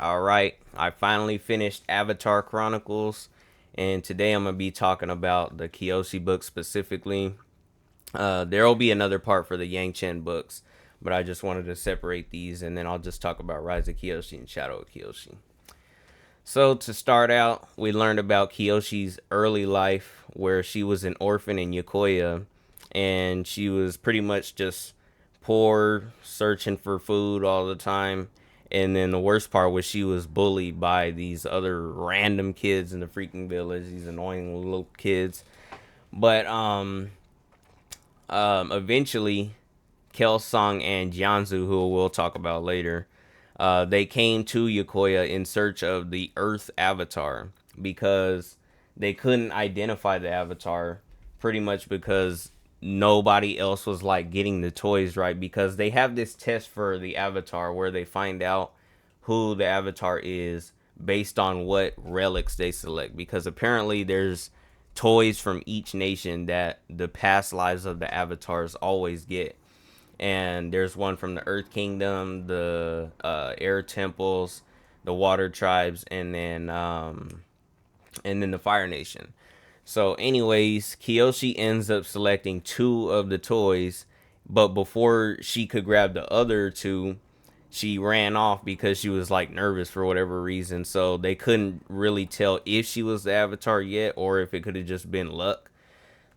All right, I finally finished Avatar Chronicles, and today I'm gonna be talking about the Kyoshi book specifically. There will be another part for the Yang Chen books, but I just wanted to separate these, and then I'll just talk about Rise of Kyoshi and Shadow of Kyoshi. So to start out, we learned about Kyoshi's early life, where she was an orphan in Yokoya, and she was pretty much just poor, searching for food all the time. And then the worst part was she was bullied by these other random kids in the freaking village, these annoying little kids. But eventually, Kelsang and Jianzu, who we'll talk about later, they came to Yokoya in search of the Earth Avatar because they couldn't identify the Avatar, pretty much because nobody else was like getting the toys right, because they have this test for the Avatar where they find out who the Avatar is based on what relics they select, because apparently there's toys from each nation that the past lives of the avatars always get. And there's one from the Earth Kingdom, the Air Temples, the Water Tribes, and then the Fire Nation. So, anyways, Kyoshi ends up selecting two of the toys, but before she could grab the other two, she ran off because she was like nervous for whatever reason. So they couldn't really tell if she was the Avatar yet or if it could have just been luck.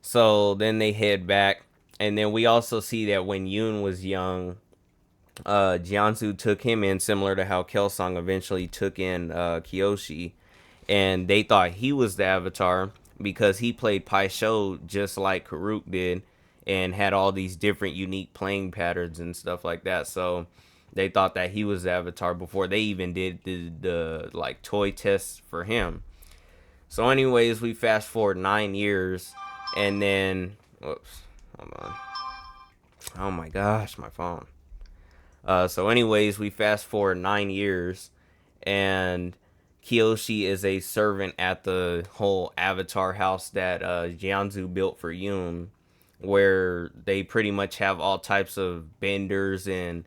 So then they head back, and then we also see that when Yoon was young, Jiansu took him in, similar to how Kelsang eventually took in Kyoshi, and they thought he was the Avatar because he played Pai Sho just like Karuk did, and had all these different unique playing patterns and stuff like that. So they thought that he was the Avatar before they even did the like toy tests for him. So, anyways, we fast forward 9 years, and then, whoops, hold on. Oh my gosh, my phone. So, anyways, we fast forward 9 years, and Kyoshi is a servant at the whole Avatar house that Jianzu built for Yoon, where they pretty much have all types of benders and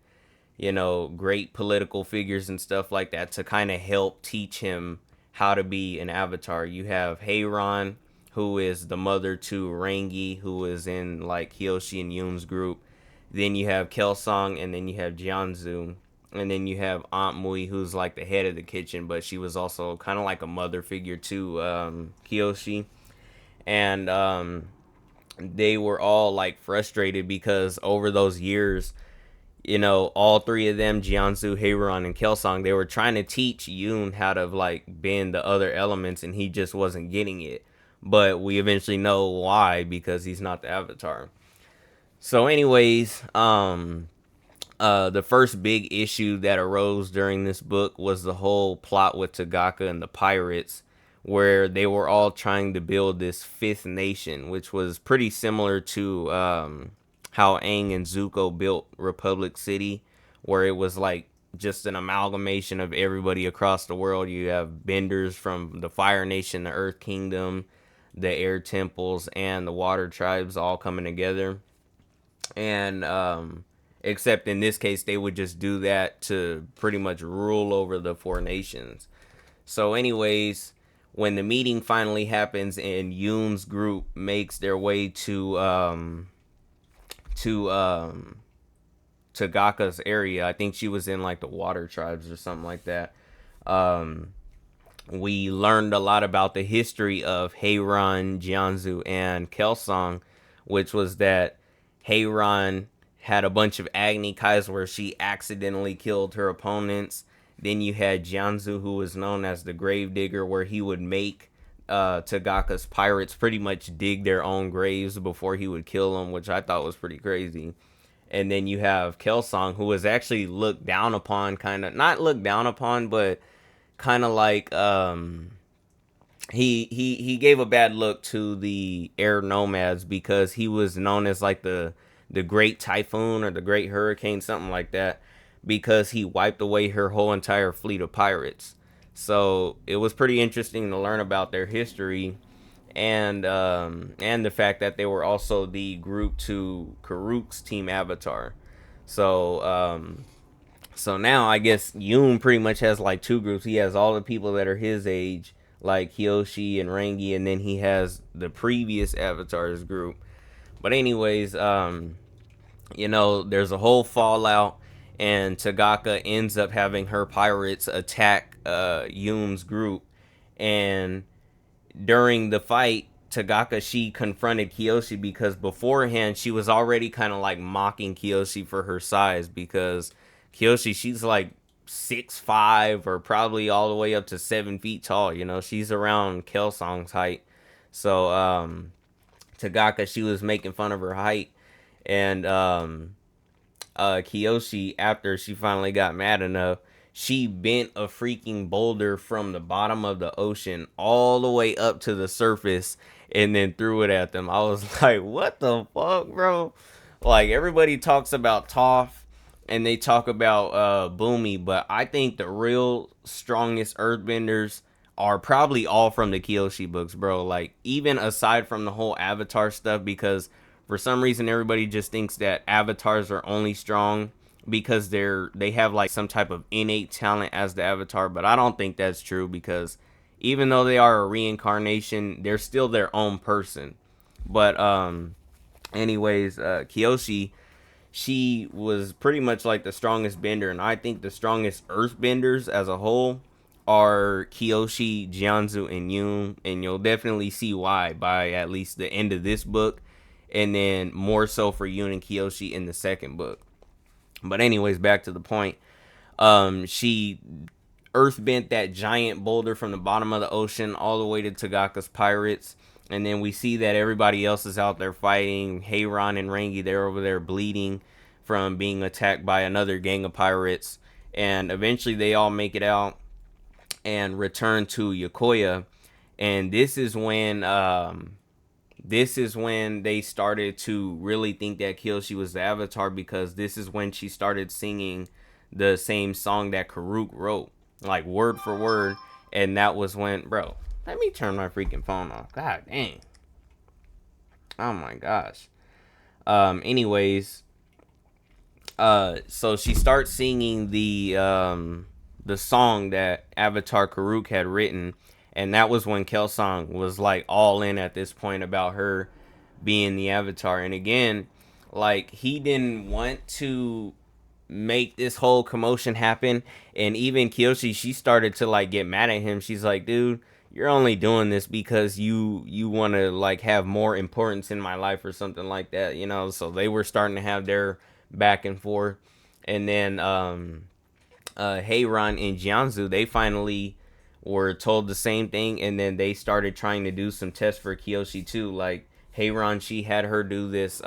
great political figures and stuff like that to kind of help teach him how to be an avatar. You have Heiron, who is the mother to Rangi, who is in like Kyoshi and Yoon's group. Then you have Kelsang, and then you have Jianzu. And then you have Aunt Mui, who's like the head of the kitchen, but she was also kind of like a mother figure to Kyoshi. And they were all like frustrated because over those years, all three of them, Jianzu, Heiron, and Kelsang, they were trying to teach Yoon how to like bend the other elements, and he just wasn't getting it. But we eventually know why, because he's not the Avatar. So, anyways, the first big issue that arose during this book was the whole plot with Tagaka and the pirates, where they were all trying to build this fifth nation, which was pretty similar to how Aang and Zuko built Republic City, where it was like just an amalgamation of everybody across the world. You have benders from the Fire Nation, the Earth Kingdom, the Air Temples, and the Water Tribes all coming together. And except in this case, they would just do that to pretty much rule over the four nations. So, anyways, when the meeting finally happens and Yoon's group makes their way to Tagaka's area, I think she was in like the Water Tribes or something like that. Um, we learned a lot about the history of Heiran, Jianzu, and Kelsang, which was that Heiran had a bunch of Agni Kais where she accidentally killed her opponents. Then you had Jianzu, who was known as the Gravedigger, where he would make Tagaka's pirates pretty much dig their own graves before he would kill them, which I thought was pretty crazy. And then you have Kelsang, who was actually looked down upon, kind of not looked down upon, but kind of like he gave a bad look to the air nomads because he was known as like the great typhoon or the great hurricane, something like that, because he wiped away her whole entire fleet of pirates. So it was pretty interesting to learn about their history, and the fact that they were also the group to Karuk's team Avatar. So So now I guess Yoon pretty much has like two groups. He has all the people that are his age, like Kyoshi and Rangi, and then he has the previous avatars group. But anyways, there's a whole fallout, and Tagaka ends up having her pirates attack Yoon's group, and during the fight, Tagaka, she confronted Kyoshi because beforehand she was already kind of like mocking Kyoshi for her size, because Kyoshi, she's like 6'5" or probably all the way up to 7 feet tall. She's around Kelsong's height. So Tagaka, she was making fun of her height, and Kyoshi, after she finally got mad enough, she bent a freaking boulder from the bottom of the ocean all the way up to the surface and then threw it at them. I was like, what the fuck, bro? Like, everybody talks about Toph and they talk about Boomy, but I think the real strongest earthbenders are probably all from the Kyoshi books, bro. Like, even aside from the whole Avatar stuff, because for some reason everybody just thinks that avatars are only strong because they have like some type of innate talent as the avatar, but I don't think that's true, because even though they are a reincarnation, they're still their own person. But anyways, Kyoshi, she was pretty much like the strongest bender, and I think the strongest earth benders as a whole are Kyoshi, Jianzu, and Yoon, and you'll definitely see why by at least the end of this book, and then more so for Yoon and Kyoshi in the second book. But anyways, back to the point. She earth bent that giant boulder from the bottom of the ocean all the way to Tagaka's pirates. And then we see that everybody else is out there fighting. Heiran and Rangi, they're over there bleeding from being attacked by another gang of pirates. And eventually they all make it out and return to Yokoya. And this is when they started to really think that Kyoshi was the Avatar, because this is when she started singing the same song that Karuk wrote, like word for word. And that was when, bro, let me turn my freaking phone off. God dang. Oh my gosh. Anyways, so she starts singing the song that Avatar Karuk had written, and that was when Kelsong was like all in at this point about her being the Avatar. And again, like, he didn't want to make this whole commotion happen, and even Kyoshi, she started to like get mad at him. She's like, dude, you're only doing this because you want to like have more importance in my life or something like that. So they were starting to have their back and forth. And then Heiran and Jianzu, they finally were told the same thing, and then they started trying to do some tests for Kyoshi too. Like, Heiran, she had her do this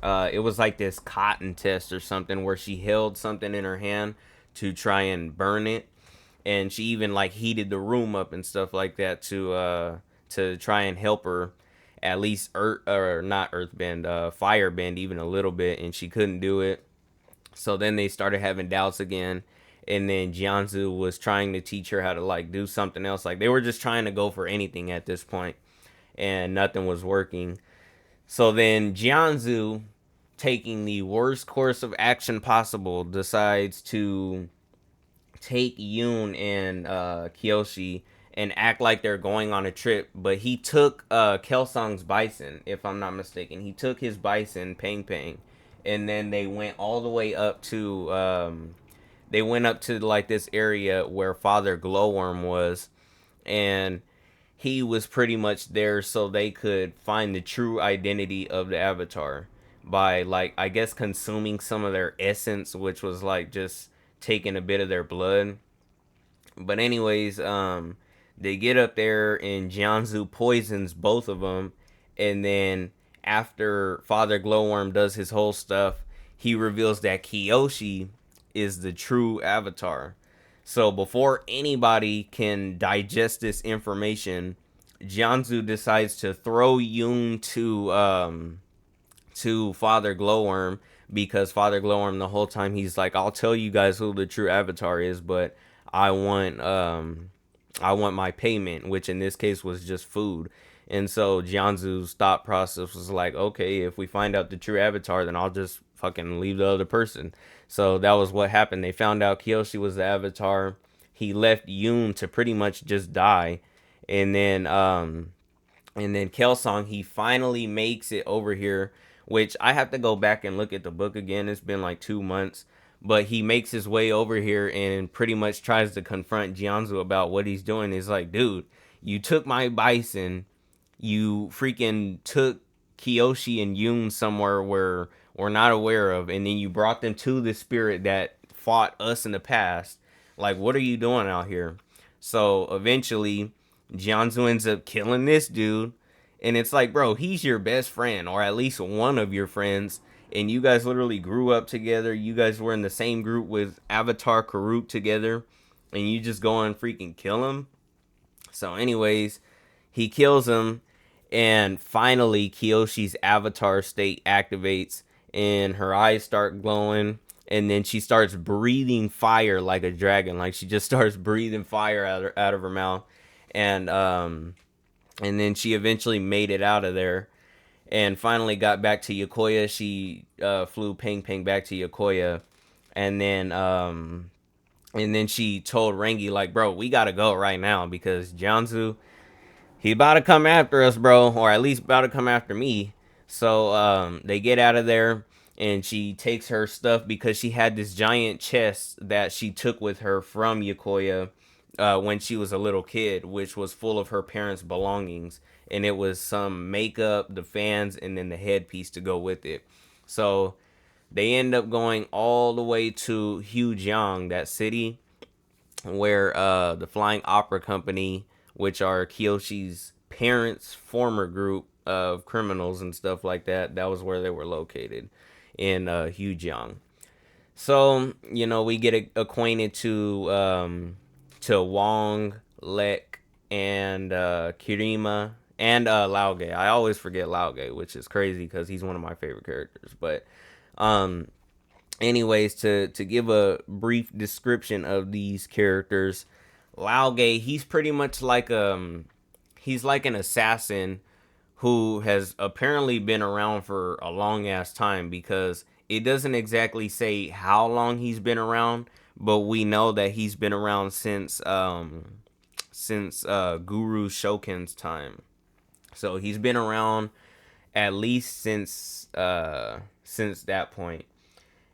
it was like this cotton test or something, where she held something in her hand to try and burn it, and she even like heated the room up and stuff like that to try and help her at least earth, or not earthbend, firebend even a little bit, and she couldn't do it. So then they started having doubts again, and then Jianzu was trying to teach her how to like do something else. Like, they were just trying to go for anything at this point, and nothing was working. So then Jianzu, taking the worst course of action possible, decides to take Yoon and Kyoshi and act like they're going on a trip. But he took Kelsong's bison, if I'm not mistaken. He took his bison, Pang Pang, and then they went all the way up to like this area where Father Glowworm was, and he was pretty much there so they could find the true identity of the Avatar by, like, I guess consuming some of their essence, which was like just taking a bit of their blood. But anyways, they get up there and Jianzu poisons both of them, and then after Father Glowworm does his whole stuff, he reveals that Kyoshi is the true Avatar. So before anybody can digest this information, Jianzu decides to throw Yoon to Father Glowworm, because Father Glowworm, the whole time, he's like, I'll tell you guys who the true Avatar is, but I want my payment, which in this case was just food. And so Jianzu's thought process was like, okay, if we find out the true Avatar, then I'll just fucking leave the other person. So that was what happened. They found out Kyoshi was the Avatar. He left Yoon to pretty much just die, and then Kelsong, he finally makes it over here, which I have to go back and look at the book again. It's been like 2 months, but he makes his way over here and pretty much tries to confront Jianzu about what he's doing. He's like, dude, you took my bison, you freaking took Kyoshi and Yoon somewhere where we're not aware of, and then you brought them to the spirit that fought us in the past. Like, what are you doing out here? So eventually, Jianzu ends up killing this dude. And it's like, bro, he's your best friend, or at least one of your friends. And you guys literally grew up together. You guys were in the same group with Avatar Karuk together. And you just go and freaking kill him. So, anyways, he kills him. And finally, Kyoshi's Avatar state activates. And her eyes start glowing. And then she starts breathing fire like a dragon. Like, she just starts breathing fire out of her mouth. And then she eventually made it out of there and finally got back to Yokoya. She flew Ping Ping back to Yokoya, and then she told Rengi, like, bro, we gotta go right now because Jianzu, he about to come after us, bro, or at least about to come after me. So they get out of there, and she takes her stuff because she had this giant chest that she took with her from Yokoya when she was a little kid, which was full of her parents' belongings. And it was some makeup, the fans, and then the headpiece to go with it. So they end up going all the way to Hujiang, that city where the Flying Opera Company, which are Kyoshi's parents' former group of criminals and stuff like that, that was where they were located, in Hujiang. So, we get acquainted to Wong, Lek, and Kirima, and Laoge. I always forget Laoge, which is crazy because he's one of my favorite characters. But anyways, to give a brief description of these characters, Laoge, he's pretty much like he's like an assassin who has apparently been around for a long ass time, because it doesn't exactly say how long he's been around, but we know that he's been around since Guru Shokin's time. So he's been around at least since that point.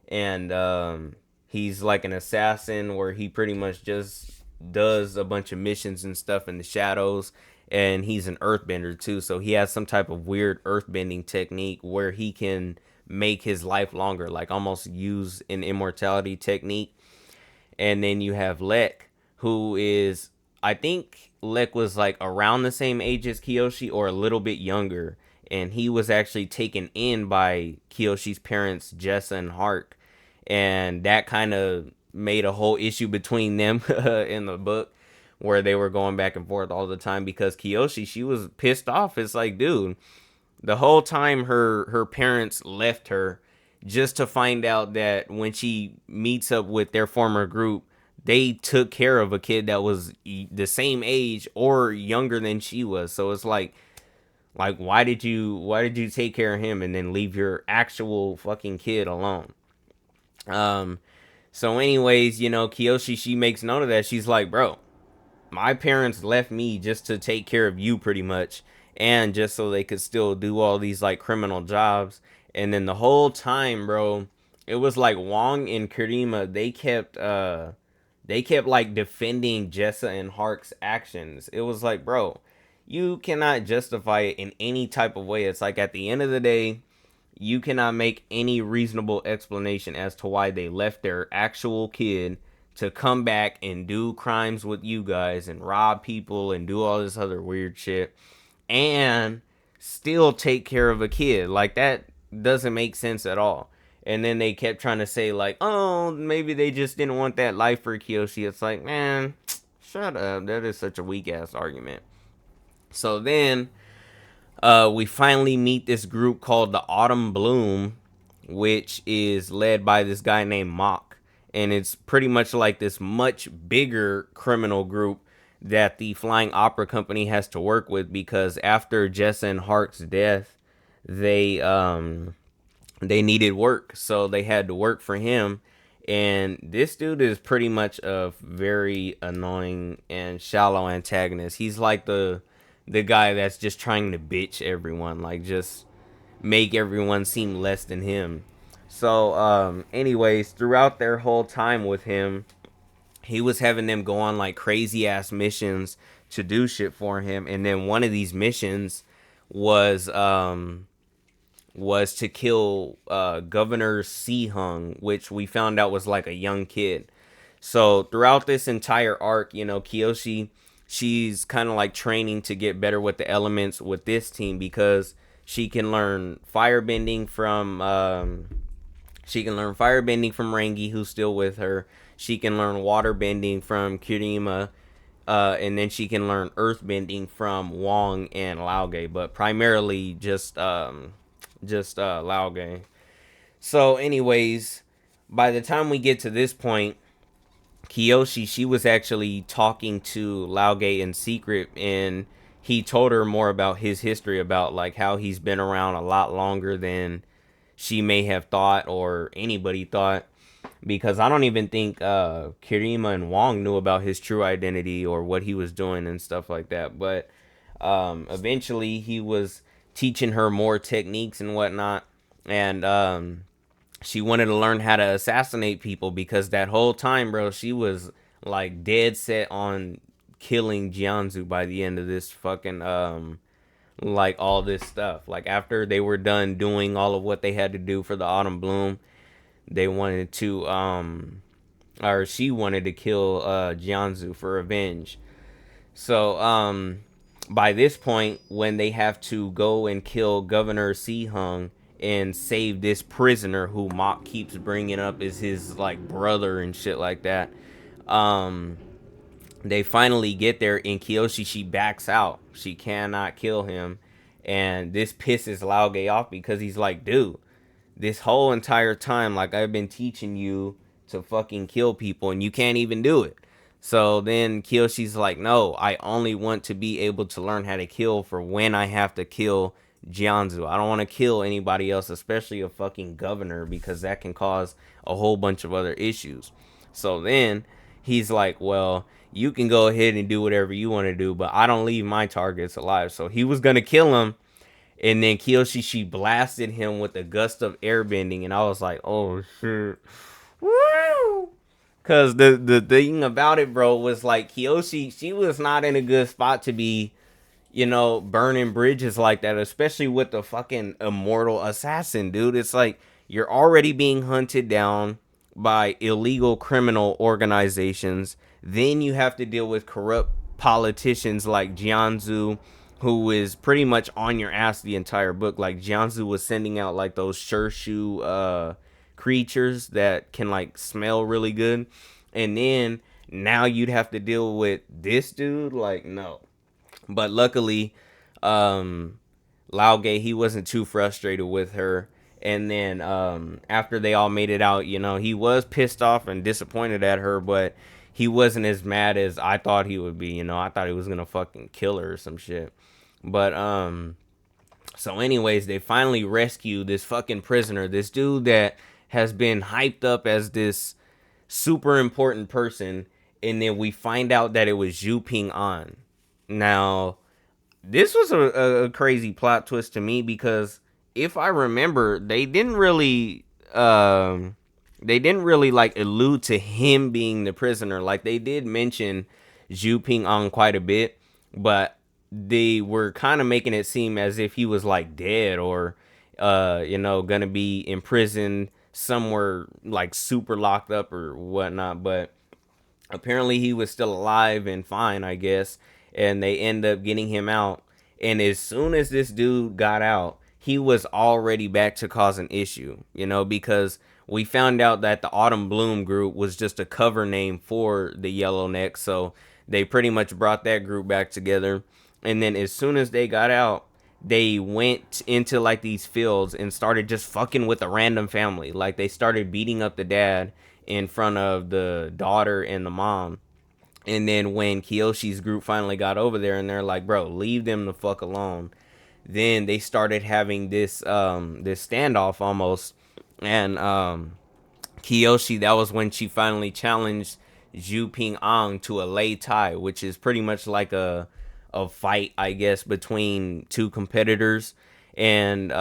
And he's like an assassin where he pretty much just does a bunch of missions and stuff in the shadows. And he's an earthbender too, so he has some type of weird earthbending technique where he can make his life longer, like almost use an immortality technique. And then you have Lek, who is, I think Lek was like around the same age as Kyoshi or a little bit younger. And he was actually taken in by Kyoshi's parents, Jessa and Hark. And that kind of made a whole issue between them in the book, where they were going back and forth all the time because Kyoshi, she was pissed off. It's like, dude, the whole time her parents left her just to find out that when she meets up with their former group, they took care of a kid that was the same age or younger than she was. So it's like why did you take care of him and then leave your actual fucking kid alone? So anyways, Kyoshi, she makes note of that. She's like, bro, my parents left me just to take care of you pretty much, and just so they could still do all these like criminal jobs. And then the whole time, bro, it was like Wong and Kirima, they kept like defending Jessa and Hark's actions. It was like, bro, you cannot justify it in any type of way. It's like, at the end of the day, you cannot make any reasonable explanation as to why they left their actual kid to come back and do crimes with you guys and rob people and do all this other weird shit and still take care of a kid. Like, that doesn't make sense at all. And then they kept trying to say, like, oh, maybe they just didn't want that life for Kyoshi. It's like, man, shut up. That is such a weak ass argument. So then we finally meet this group called the Autumn Bloom, which is led by this guy named Mock. And it's pretty much like this much bigger criminal group that the Flying Opera Company has to work with, because after Jessa and Hark's death, they they needed work, so they had to work for him. And this dude is pretty much a very annoying and shallow antagonist. He's like the guy that's just trying to bitch everyone, like just make everyone seem less than him. So anyways, throughout their whole time with him, he was having them go on like crazy ass missions to do shit for him. And then one of these missions was was to kill Governor Hung, which we found out was like a young kid. So throughout this entire arc, you know, Kyoshi, she's kind of like training to get better with the elements with this team, because she can learn firebending from Rangi, who's still with her. She can learn water bending from Kirima, and then she can learn earth bending from Wong and Laoge, but primarily just Laoge. So, anyways, by the time we get to this point, Kyoshi, she was actually talking to Laoge in secret, and he told her more about his history, about like how he's been around a lot longer than she may have thought or anybody thought, because I don't even think Kirima and Wong knew about his true identity or what he was doing and stuff like that. But eventually he was teaching her more techniques and whatnot, and she wanted to learn how to assassinate people, because that whole time, bro, she was like dead set on killing Jianzu by the end of this fucking like all this stuff. Like after they were done doing all of what they had to do for the Autumn Bloom, they wanted to or she wanted to kill Jianzu for revenge. So by this point, when they have to go and kill Governor Hung and save this prisoner who Mok keeps bringing up as his like brother and shit like that, um they finally get there, and Kyoshi, she backs out. She cannot kill him, and this pisses Laoge off, because he's like, dude, this whole entire time, like, I've been teaching you to fucking kill people, and you can't even do it. So then Kyoshi's like, no, I only want to be able to learn how to kill for when I have to kill Jianzu. I don't want to kill anybody else, especially a fucking governor, because that can cause a whole bunch of other issues. So then he's like, well, you can go ahead and do whatever you want to do, but I don't leave my targets alive. So he was going to kill him, and then Kyoshi, she blasted him with a gust of airbending, and I was like, oh shit. Woo! Cause the thing about it, bro, was like Kyoshi, she was not in a good spot to be, you know, burning bridges like that, especially with the fucking immortal assassin, dude. It's like you're already being hunted down by illegal criminal organizations. Then you have to deal with corrupt politicians like Jianzu, who is pretty much on your ass the entire book. Like Jianzu was sending out like those Shirshu creatures that can like smell really good. And then now you'd have to deal with this dude. Like, no. But luckily, Laoge, he wasn't too frustrated with her. And then after they all made it out, you know, he was pissed off and disappointed at her, but he wasn't as mad as I thought he would be. You know, I thought he was gonna fucking kill her or some shit. But so anyways, they finally rescue this fucking prisoner, this dude that has been hyped up as this super important person, and then we find out that it was Zhu Ping An. Now, this was a crazy plot twist to me, because if I remember, they didn't really like allude to him being the prisoner. Like they did mention Zhu Ping An quite a bit, but they were kind of making it seem as if he was like dead, or you know, gonna be imprisoned somewhere like super locked up or whatnot. But apparently he was still alive and fine, I guess, and they end up getting him out. And as soon as this dude got out, he was already back to cause an issue, you know, because we found out that the Autumn Bloom group was just a cover name for the Yellowneck. So they pretty much brought that group back together. And then as soon as they got out, they went into like these fields and started just fucking with a random family. Like they started beating up the dad in front of the daughter and the mom. And then when Kyoshi's group finally got over there, and they're like, bro, leave them the fuck alone, then they started having this standoff almost, and Kyoshi, that was when she finally challenged Zhu Ping Ang to a lei tai, which is pretty much like a fight, I guess, between two competitors. And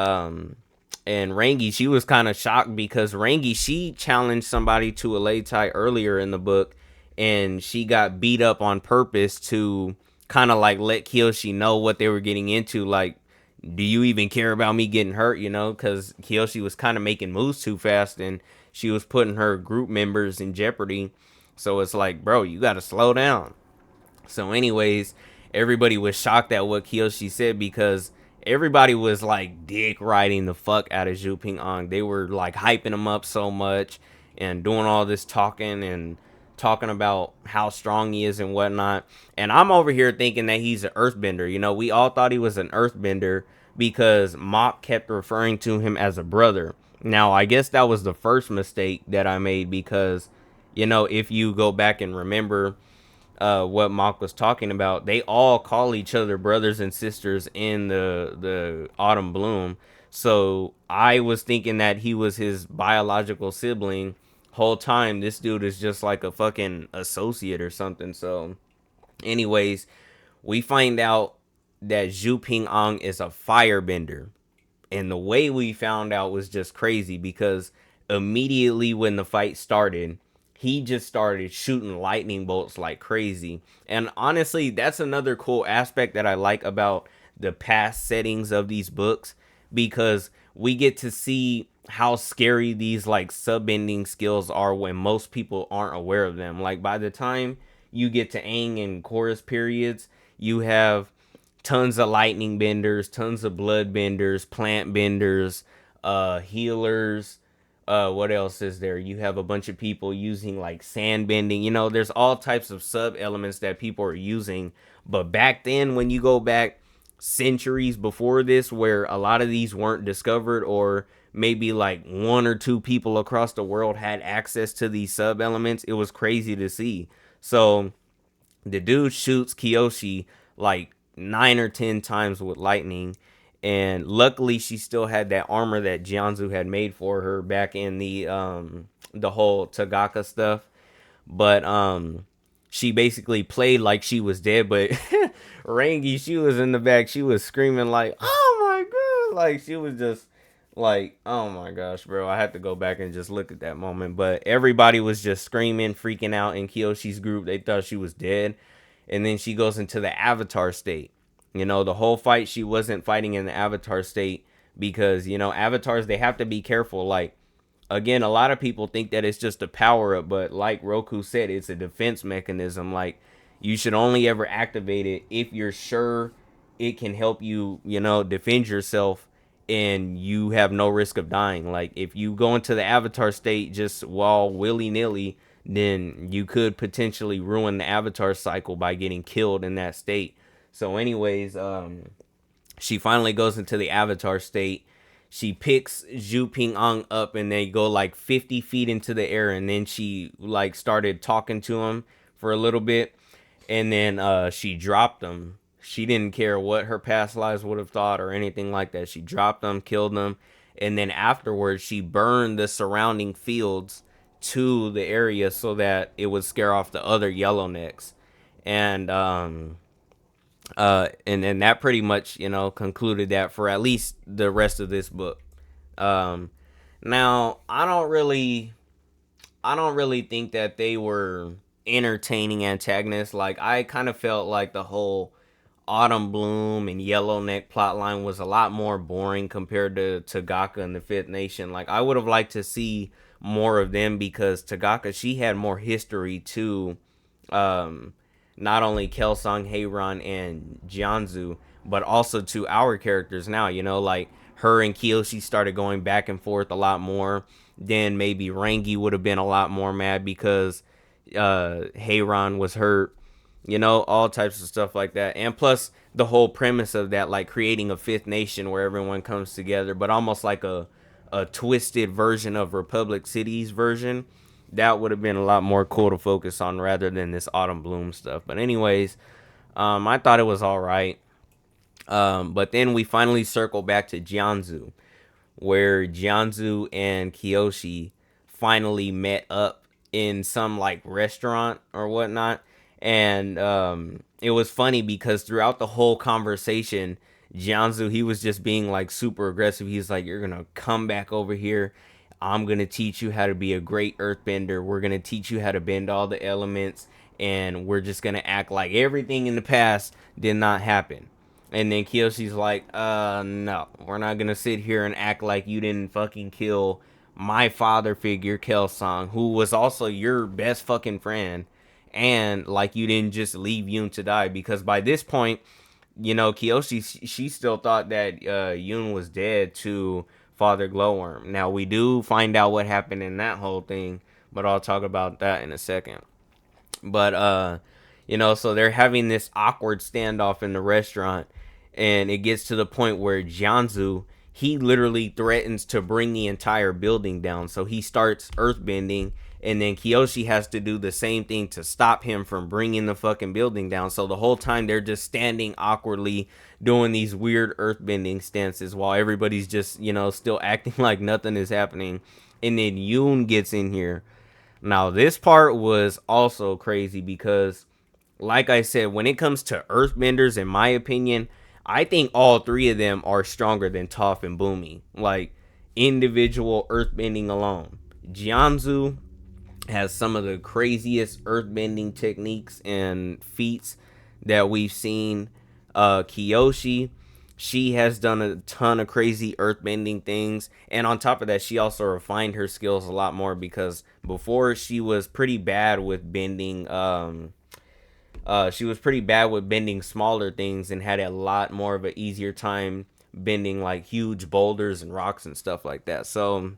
Rangi, she was kind of shocked because Rangi, she challenged somebody to a lei tai earlier in the book, and she got beat up on purpose to kind of like let Kyoshi know what they were getting into. Like, do you even care about me getting hurt? Because Kyoshi was kind of making moves too fast, and she was putting her group members in jeopardy. So it's like, bro, you got to slow down. So, anyways, everybody was shocked at what Kyoshi said because everybody was like dick riding the fuck out of Zhu Ping Ang. They were like hyping him up so much and doing all this talking and talking about how strong he is and whatnot. And I'm over here thinking that he's an earthbender. We all thought he was an earthbender because Mach kept referring to him as a brother. Now, I guess that was the first mistake that I made because, if you go back and remember what Mach was talking about, they all call each other brothers and sisters in the Autumn Bloom. So I was thinking that he was his biological sibling. Whole time, this dude is just like a fucking associate or something. So, anyways, we find out that Zhu Ping Ang is a firebender. And the way we found out was just crazy because immediately when the fight started, he just started shooting lightning bolts like crazy. And honestly, that's another cool aspect that I like about the past settings of these books because we get to see how scary these like sub-bending skills are when most people aren't aware of them. Like by the time you get to Aang and Chorus periods, you have tons of lightning benders, tons of blood benders, plant benders, healers. What else is there? You have a bunch of people using like sand bending. There's all types of sub elements that people are using. But back then, when you go back centuries before this, where a lot of these weren't discovered, or maybe like one or two people across the world had access to these sub elements, it was crazy to see. So the dude shoots Kyoshi like 9 or 10 times with lightning, and luckily she still had that armor that Jianzu had made for her back in the whole Tagaka stuff. But she basically played like she was dead, but Rangi, she was in the back, she was screaming like, oh my god, like she was just like, oh my gosh, bro. I had to go back and just look at that moment. But everybody was just screaming, freaking out in Kyoshi's group. They thought she was dead. And then she goes into the avatar state. The whole fight, she wasn't fighting in the avatar state because, avatars, they have to be careful. Like, again, a lot of people think that it's just a power up, but like Roku said, it's a defense mechanism. Like, you should only ever activate it if you're sure it can help you, defend yourself and you have no risk of dying. Like, if you go into the avatar state just while willy-nilly, then you could potentially ruin the avatar cycle by getting killed in that state. So anyways, she finally goes into the avatar state. She picks Zhu Ping Ang up and they go like 50 feet into the air, and then she like started talking to him for a little bit, and then she dropped him. She didn't care what her past lives would have thought or anything like that. She dropped them, killed them, and then afterwards she burned the surrounding fields to the area so that it would scare off the other Yellownecks. And then that pretty much, concluded that for at least the rest of this book. Now I don't really think that they were entertaining antagonists. Like, I kind of felt like the whole Autumn Bloom and Yellowneck plotline was a lot more boring compared to Tagaka and the Fifth Nation. Like, I would have liked to see more of them because Tagaka, she had more history to not only Kelsang, Heiran, and Jianzu, but also to our characters now. Like her and Kyoshi started going back and forth a lot more. Then maybe Rangi would have been a lot more mad because Heiran was hurt. All types of stuff like that. And plus the whole premise of that, like creating a fifth nation where everyone comes together, but almost like a twisted version of Republic City's version. That would have been a lot more cool to focus on rather than this Autumn Bloom stuff. But anyways, I thought it was all right. But then we finally circle back to Jianzu, where Jianzu and Kyoshi finally met up in some like restaurant or whatnot. And it was funny because throughout the whole conversation, Jianzu, he was just being like super aggressive. He's like, "You're gonna come back over here. I'm gonna teach you how to be a great earthbender. We're gonna teach you how to bend all the elements, and we're just gonna act like everything in the past did not happen." And then Kyoshi's like, no, we're not gonna sit here and act like you didn't fucking kill my father figure, Kelsang, who was also your best fucking friend, and like you didn't just leave Yoon to die. Because by this point, Kyoshi, she still thought that Yoon was dead to Father Glowworm. Now, we do find out what happened in that whole thing, but I'll talk about that in a second. But so they're having this awkward standoff in the restaurant, and it gets to the point where Jianzu, he literally threatens to bring the entire building down. So he starts earthbending, and then Kyoshi has to do the same thing to stop him from bringing the fucking building down. So the whole time they're just standing awkwardly doing these weird earthbending stances while everybody's just, still acting like nothing is happening. And then Yoon gets in here. Now, this part was also crazy because, like I said, when it comes to earthbenders, in my opinion, I think all three of them are stronger than Toph and Boomy. Like, individual earthbending alone. Jianzu has some of the craziest earthbending techniques and feats that we've seen. Kyoshi, she has done a ton of crazy earthbending things, and on top of that, she also refined her skills a lot more because before she was pretty bad with bending. She was pretty bad with bending smaller things and had a lot more of an easier time bending like huge boulders and rocks and stuff like that. So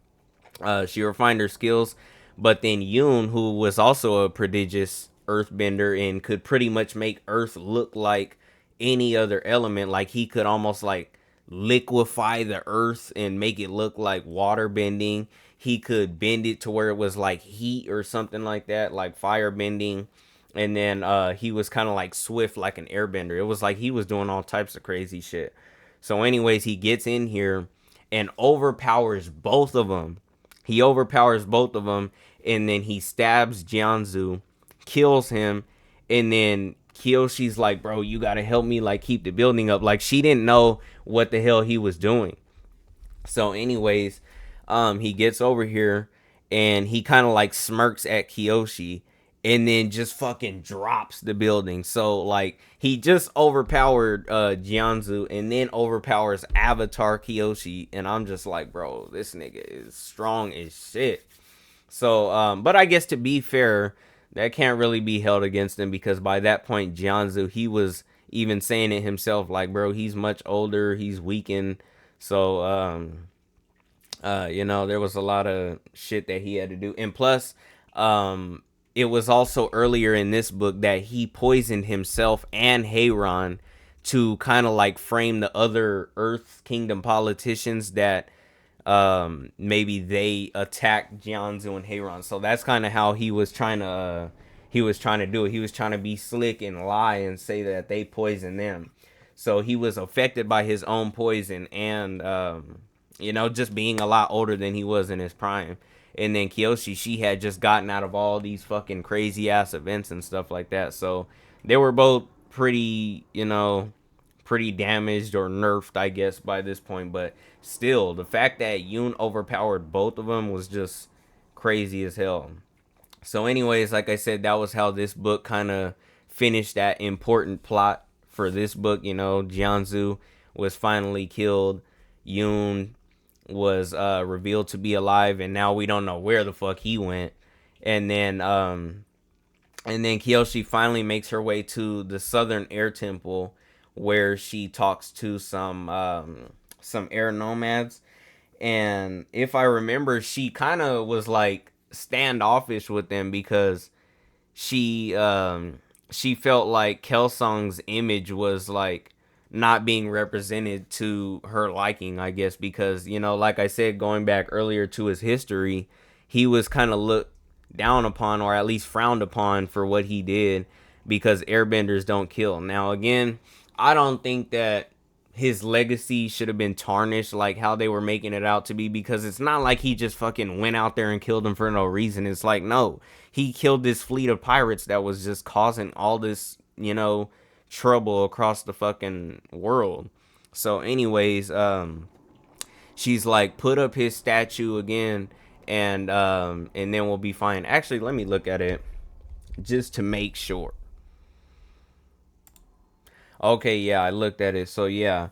she refined her skills. But then Yoon, who was also a prodigious earthbender and could pretty much make earth look like any other element, like he could almost like liquefy the earth and make it look like water bending. He could bend it to where it was like heat or something like that, like fire bending. And then he was kind of like swift like an airbender. It was like he was doing all types of crazy shit. So anyways, he gets in here and overpowers both of them. He overpowers both of them, and then he stabs Jianzu, kills him, and then Kyoshi's like, "Bro, you gotta help me like keep the building up." Like she didn't know what the hell he was doing. So anyways, he gets over here and he kind of like smirks at Kyoshi and then just fucking drops the building. So like he just overpowered Jianzu and then overpowers Avatar Kyoshi, and I'm just like, bro, this nigga is strong as shit. So but I guess to be fair, that can't really be held against him because by that point Jianzu, he was even saying it himself, like, bro, he's much older, he's weakened. So there was a lot of shit that he had to do. And plus, it was also earlier in this book that he poisoned himself and Heyron to kind of like frame the other Earth Kingdom politicians that maybe they attacked Jianzu and Heyron. So that's kind of how he was trying to do it. He was trying to be slick and lie and say that they poisoned them. So he was affected by his own poison and just being a lot older than he was in his prime. And then Kyoshi, she had just gotten out of all these fucking crazy ass events and stuff like that. So they were both pretty, pretty damaged or nerfed, I guess, by this point. But still, the fact that Yoon overpowered both of them was just crazy as hell. So anyways, like I said, that was how this book kind of finished that important plot for this book. Jianzu was finally killed. Yoon was revealed to be alive, and now we don't know where the fuck he went. And then Kyoshi finally makes her way to the Southern Air Temple, where she talks to some air nomads. And if I remember, she kind of was like standoffish with them because she felt like Kelsong's image was like not being represented to her liking, I guess, because like I said, going back earlier to his history, he was kind of looked down upon or at least frowned upon for what he did because airbenders don't kill. Now again, I don't think that his legacy should have been tarnished, like how they were making it out to be, because it's not like he just fucking went out there and killed them for no reason. It's like, no, he killed this fleet of pirates that was just causing all this, trouble across the fucking world. So anyways, she's like, put up his statue again, and then we'll be fine. Actually, let me look at it just to make sure. Okay, yeah, I looked at it. So yeah,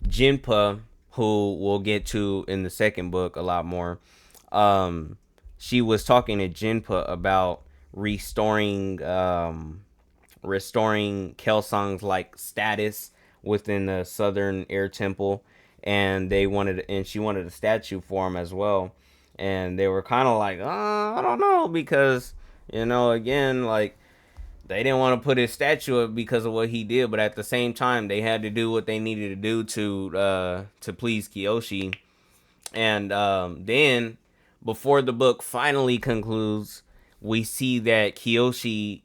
Jinpa, who we'll get to in the second book a lot more, um, she was talking to Jinpa about restoring Kelsang's like status within the Southern Air Temple, and she wanted a statue for him as well, and they were kind of like, I don't know, because again, like, they didn't want to put his statue up because of what he did, but at the same time, they had to do what they needed to do to please Kyoshi. And then, before the book finally concludes, we see that Kyoshi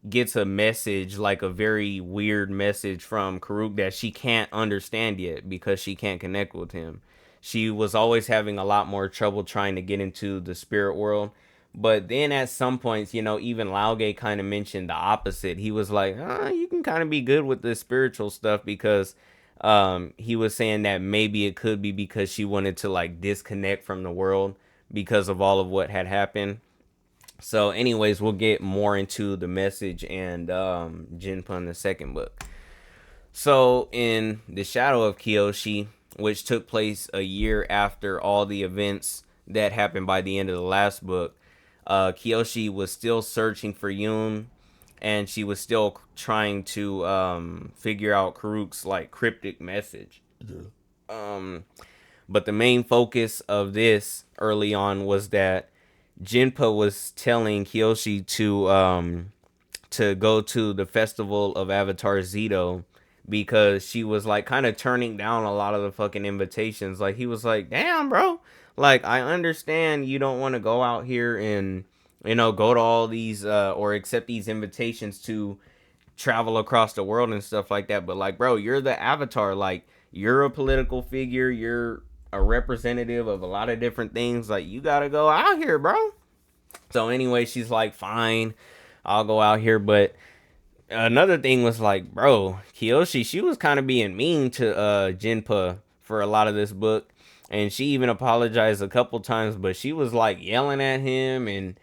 gets a message, like a very weird message from Karuk that she can't understand yet because she can't connect with him. She was always having a lot more trouble trying to get into the spirit world. But then at some points, even Laoge kind of mentioned the opposite. He was like, you can kind of be good with the spiritual stuff, because he was saying that maybe it could be because she wanted to like disconnect from the world because of all of what had happened. So anyways, we'll get more into the message and Jinpa in the second book. So in The Shadow of Kyoshi, which took place a year after all the events that happened by the end of the last book, Kyoshi was still searching for Yoon, and she was still trying to figure out Karuk's like cryptic message. But the main focus of this early on was that Jinpa was telling Kyoshi to go to the festival of Avatar Zito, because she was like kind of turning down a lot of the fucking invitations. Like, he was like, damn, bro, like, I understand you don't want to go out here and go to all these or accept these invitations to travel across the world and stuff like that, but like, bro, you're the Avatar. Like, you're a political figure, you're a representative of a lot of different things. Like, you gotta go out here, bro. So anyway, she's like, fine, I'll go out here. But another thing was like, bro, Kyoshi, she was kind of being mean to Jinpa for a lot of this book, and she even apologized a couple times, but she was like yelling at him and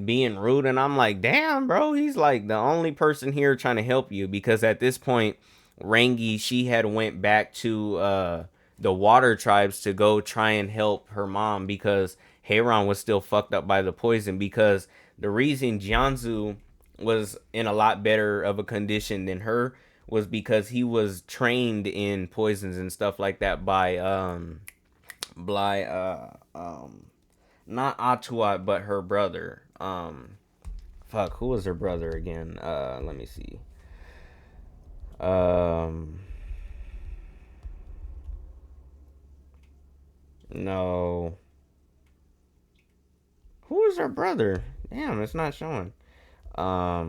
being rude. And I'm like, damn, bro, he's like the only person here trying to help you, because at this point, Rangi, she had went back to the water tribes to go try and help her mom, because Heiran was still fucked up by the poison. Because the reason Jianzu was in a lot better of a condition than her was because he was trained in poisons and stuff like that by not Atuat, but her brother. Who was her brother again? Let me see. No. Who was her brother? Damn, it's not showing. I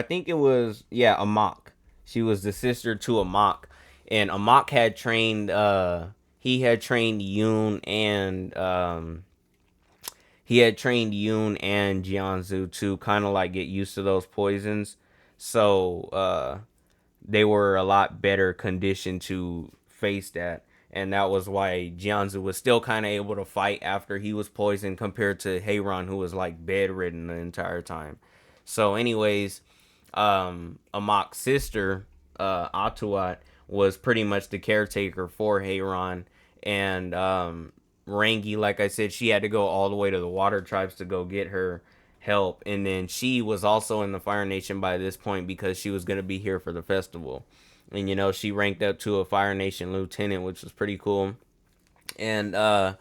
think it was, yeah, Amok. She was the sister to Amok, and Amok had trained he had trained Yoon and Jianzu to kind of like get used to those poisons. So they were a lot better conditioned to face that. And that was why Jianzu was still kind of able to fight after he was poisoned, compared to Heiran, who was like bedridden the entire time. So anyways, Amok's sister, Atuat, was pretty much the caretaker for Heiran. And Rangi, like I said, she had to go all the way to the water tribes to go get her help. And then she was also in the Fire Nation by this point, because she was going to be here for the festival. And she ranked up to a Fire Nation lieutenant, which was pretty cool. And one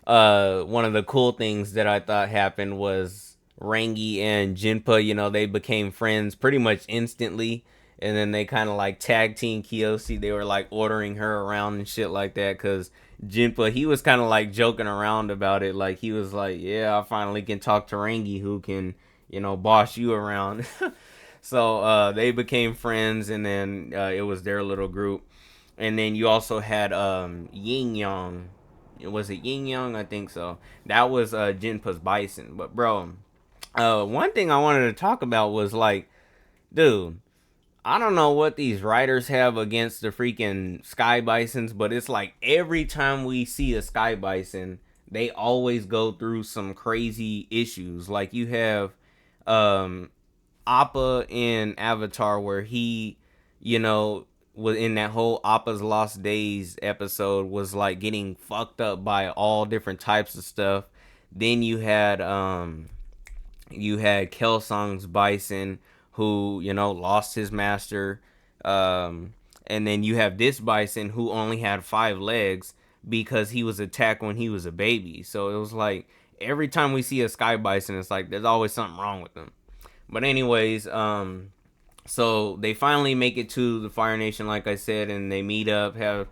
of the cool things that I thought happened was Rangi and Jinpa, they became friends pretty much instantly. And then they kind of like tag team Kyoshi. They were like ordering her around and shit like that, because Jinpa, he was kind of like joking around about it. Like, he was like, yeah, I finally can talk to Rangi, who can, boss you around. So they became friends, and then it was their little group. And then you also had Yin Yang. Was it Yin Yang? I think so. That was Jinpa's bison. But bro, one thing I wanted to talk about was like, dude, I don't know what these writers have against the freaking sky bisons, but it's like every time we see a sky bison, they always go through some crazy issues. Like you have um Appa in Avatar where he, you know, was in that whole Appa's Lost Days episode was like getting fucked up by all different types of stuff. Then you had Kelsong's bison who, you know, lost his master. And then you have this bison who only had 5 legs because he was attacked when he was a baby. So it was like every time we see a sky bison, it's like there's always something wrong with them. But anyways, so they finally make it to the Fire Nation, like I said, and they meet up, have,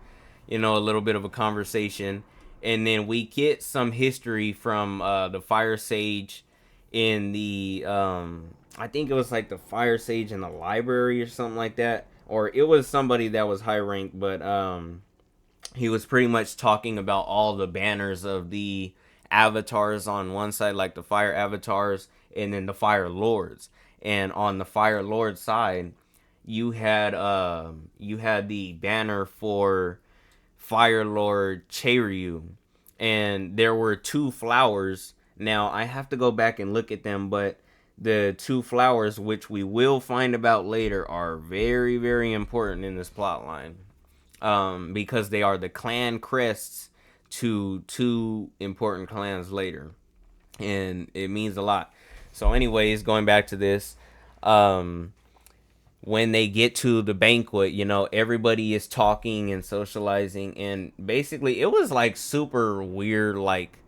you know, a little bit of a conversation, and then we get some history from the Fire Sage in the I think it was like the Fire Sage in the library or something like that, or it was somebody that was high ranked, but he was pretty much talking about all the banners of the avatars on one side, like the fire avatars, and then the fire lords. And on the fire lord side, you had the banner for Fire Lord Cheiryu, and there were 2 flowers. Now I have to go back and look at them, but the 2 flowers, which we will find about later, are very, very important in this plot line, because they are the clan crests to 2 important clans later, and it means a lot. So, anyways, going back to this, um, when they get to the banquet, you know, everybody is talking and socializing, and basically, it was like super weird. Like,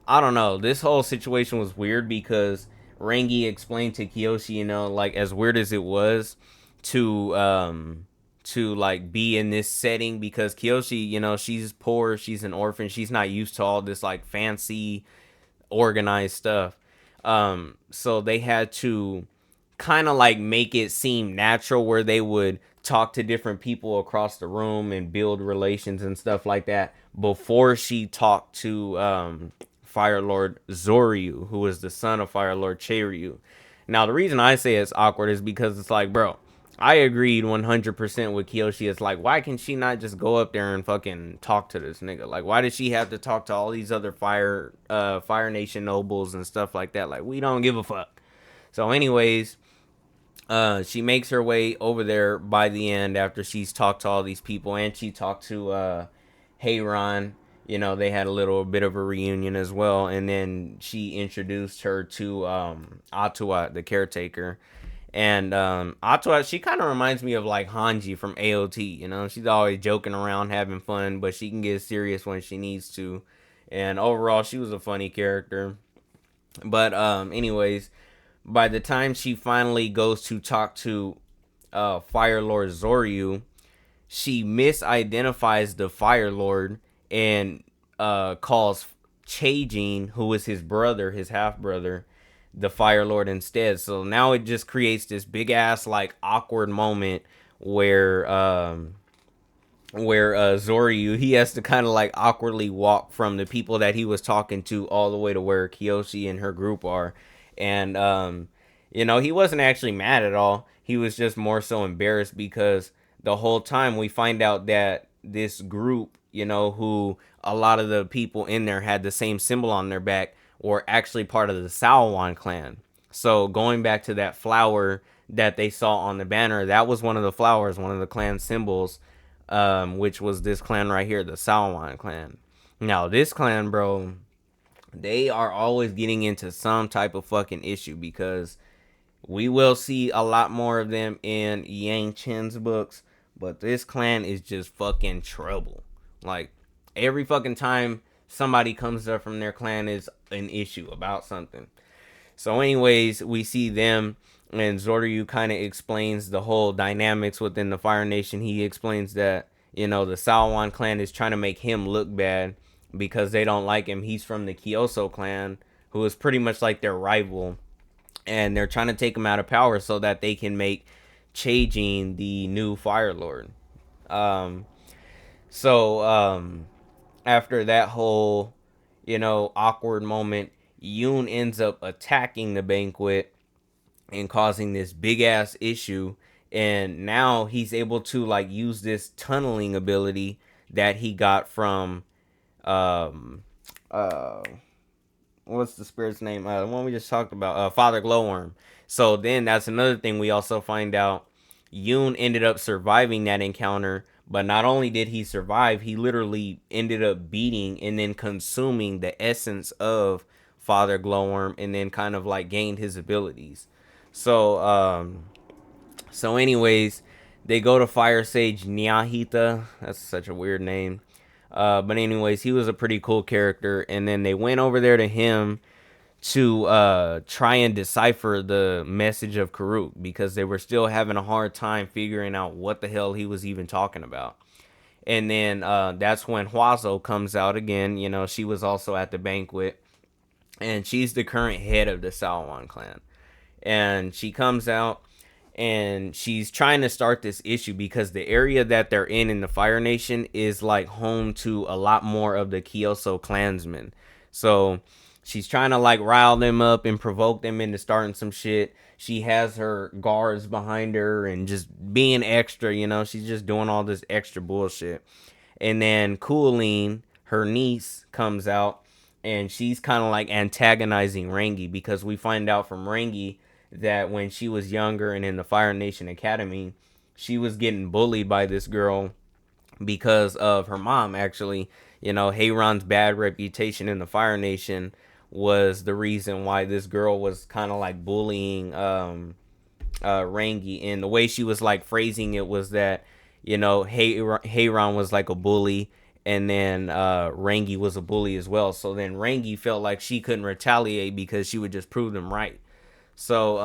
I don't know, this whole situation was weird because Rengi explained to Kyoshi, you know, like as weird as it was to like be in this setting, because Kyoshi, you know, she's poor, she's an orphan, she's not used to all this like fancy organized stuff. So they had to kind of like make it seem natural where they would talk to different people across the room and build relations and stuff like that before she talked to Fire Lord Zoryu, who was the son of Fire Lord Cheiryu. Now, the reason I say it's awkward is because it's like, bro, I agreed 100% with Kyoshi. It's like, why can she not just go up there and fucking talk to this nigga? Like, why does she have to talk to all these other Fire Nation nobles and stuff like that? Like, we don't give a fuck. So, anyways, she makes her way over there by the end after she's talked to all these people, and she talked to Heyron. You know, they had a little bit of a reunion as well, and then she introduced her to Atuat, the caretaker. And Atuat, she kind of reminds me of like Hanji from AOT. You know, she's always joking around, having fun, but she can get serious when she needs to. And overall, she was a funny character. But anyways, by the time she finally goes to talk to Fire Lord Zoryu, she misidentifies the Fire Lord and calls Chajin, who is his brother, his half brother, the Fire Lord instead. So now it just creates this big ass like awkward moment where Zoryu, he has to kind of like awkwardly walk from the people that he was talking to all the way to where Kyoshi and her group are. And you know, he wasn't actually mad at all. He was just more so embarrassed because the whole time we find out that this group, you know, who a lot of the people in there had the same symbol on their back, were actually part of the Saowan clan. So going back to that flower that they saw on the banner, that was one of the flowers, one of the clan symbols, which was this clan right here, the Saowan clan. Now this clan, bro, they are always getting into some type of fucking issue, because we will see a lot more of them in Yang Chen's books, but this clan is just fucking trouble. Like, every fucking time somebody comes up from their clan is an issue about something. So anyways, we see them, and Zoryu kind of explains the whole dynamics within the Fire Nation. He explains that, you know, the Saowan clan is trying to make him look bad because they don't like him. He's from the Kyoso clan, who is pretty much like their rival. and they're trying to take him out of power so that they can make Chaejin the new Fire Lord. Um, so after that whole, awkward moment, Yoon ends up attacking the banquet and causing this big ass issue. And now he's able to like use this tunneling ability that he got from um uh what's the spirit's name? The one we just talked about, Father Glowworm. So then that's another thing we also find out. Yoon ended up surviving that encounter, but not only did he survive, he literally ended up beating and then consuming the essence of Father Glowworm, and then kind of like gained his abilities. So anyways, they go to Fire Sage Nyahita. That's such a weird name. But anyways, he was a pretty cool character, and then they went over there to him to try and decipher the message of Karuk, because they were still having a hard time figuring out what the hell he was even talking about. And then that's when Huazo comes out again. She was also at the banquet, and she's the current head of the Saowan clan. And she comes out, and she's trying to start this issue because the area that they're in the Fire Nation is like home to a lot more of the Kyoso clansmen. So she's trying to like rile them up and provoke them into starting some shit. She has her guards behind her and just being extra, she's just doing all this extra bullshit. And then Cooline, her niece, comes out, and she's kind of like antagonizing Rangi, because we find out from Rangi that when she was younger and in the Fire Nation Academy, she was getting bullied by this girl because of her mom. Actually, Heiran's bad reputation in the Fire Nation was the reason why this girl was kind of like bullying Rangi. And the way she was like phrasing it was that, Heiran was like a bully, and then Rangi was a bully as well. So then Rangi felt like she couldn't retaliate because she would just prove them right. So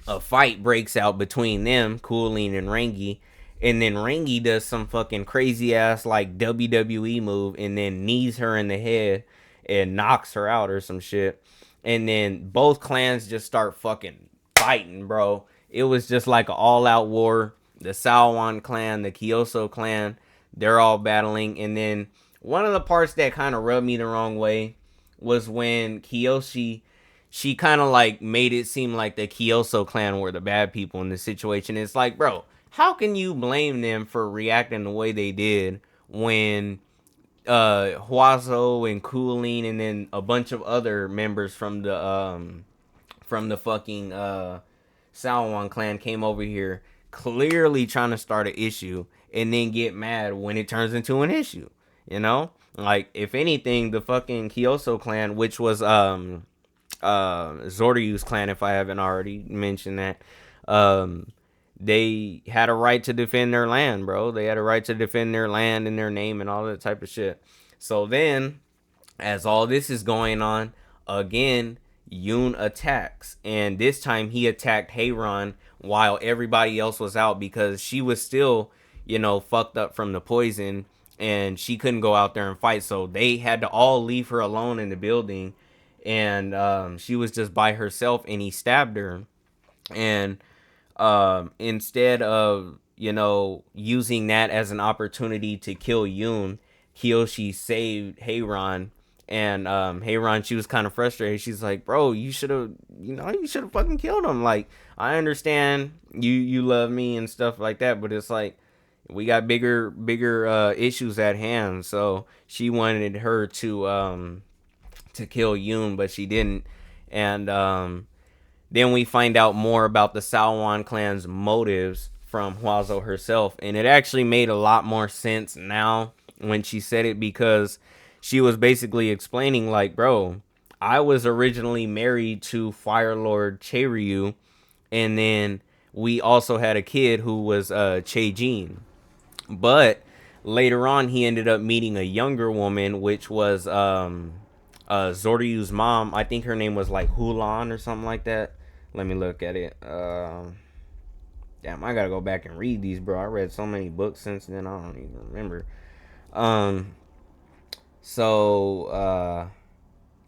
a fight breaks out between them, Cooling and Rangi, and then Rangi does some fucking crazy ass like WWE move, and then knees her in the head and knocks her out or some shit. And then both clans just start fucking fighting, bro. It was just like an all-out war. The Saowan clan, the Kyoso clan, they're all battling. And then one of the parts that kind of rubbed me the wrong way was when Kyoshi, she kind of like made it seem like the Kyoso clan were the bad people in the situation. It's like, bro, how can you blame them for reacting the way they did when Huazo and Cooling and then a bunch of other members from the fucking Saowan clan came over here clearly trying to start an issue, and then get mad when it turns into an issue, like, if anything, the fucking Kyoso clan, which was Zoryu's clan, if I haven't already mentioned that, they had a right to defend their land, bro. They had a right to defend their land and their name and all that type of shit. So then, as all this is going on, again, Yoon attacks. And this time he attacked Heiran while everybody else was out, because she was still, fucked up from the poison, and she couldn't go out there and fight. So they had to all leave her alone in the building. And she was just by herself, and he stabbed her. And instead of, using that as an opportunity to kill Yoon, Kyoshi saved Heiran. And Heiran, she was kind of frustrated. She's like, bro, you should have fucking killed him. Like, I understand you love me and stuff like that, but it's like, we got bigger issues at hand. So she wanted her to kill Yoon, but she didn't. And then we find out more about the Saowan clan's motives from Huazo herself, and it actually made a lot more sense now when she said it, because she was basically explaining, like, bro, I was originally married to Fire Lord Cheiryu, and then we also had a kid who was Chaejin. But later on, he ended up meeting a younger woman, which was Zoryu's mom. I think her name was like Hulan or something like that. Let me look at it. Damn, I gotta go back and read these, bro. I read so many books since then, I don't even remember. So,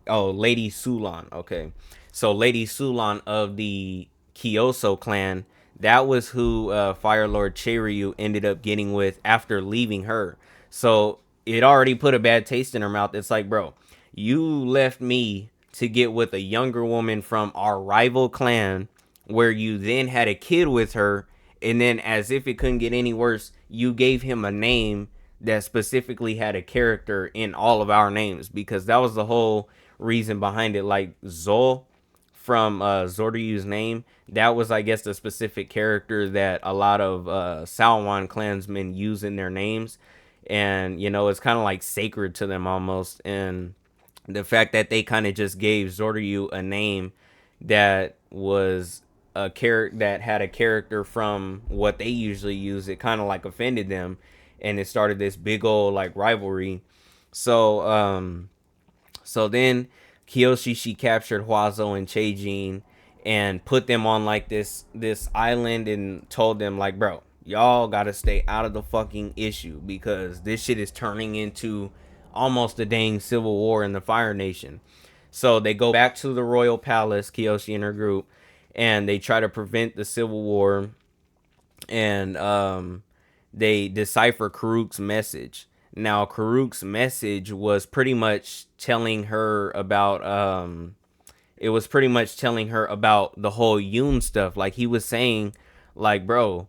oh, Lady Sulan. Okay. So Lady Sulan of the Kyoso clan, that was who Fire Lord Cheiryu ended up getting with after leaving her. So it already put a bad taste in her mouth. It's like, bro, you left me to get with a younger woman from our rival clan, where you then had a kid with her, and then as if it couldn't get any worse, you gave him a name that specifically had a character in all of our names, because that was the whole reason behind it. Like Zol from Zordyu's name, that was, I guess, the specific character that a lot of Salwan clansmen use in their names. And, you know, it's kind of like sacred to them almost. And the fact that they kind of just gave Zoryu a name that was a character that had a character from what they usually use, it kind of like offended them, and it started this big old like rivalry. So then Kyoshi, she captured Huazo and Cheijin and put them on like this island and told them like, bro, y'all gotta stay out of the fucking issue, because this shit is turning into almost a dang civil war in the Fire Nation. So they go back to the royal palace, Kyoshi and her group, and they try to prevent the civil war. And they decipher Karuk's message. Now, Karuk's message was pretty much telling her about it was pretty much telling her about the whole Yoon stuff. Like, he was saying, like, bro,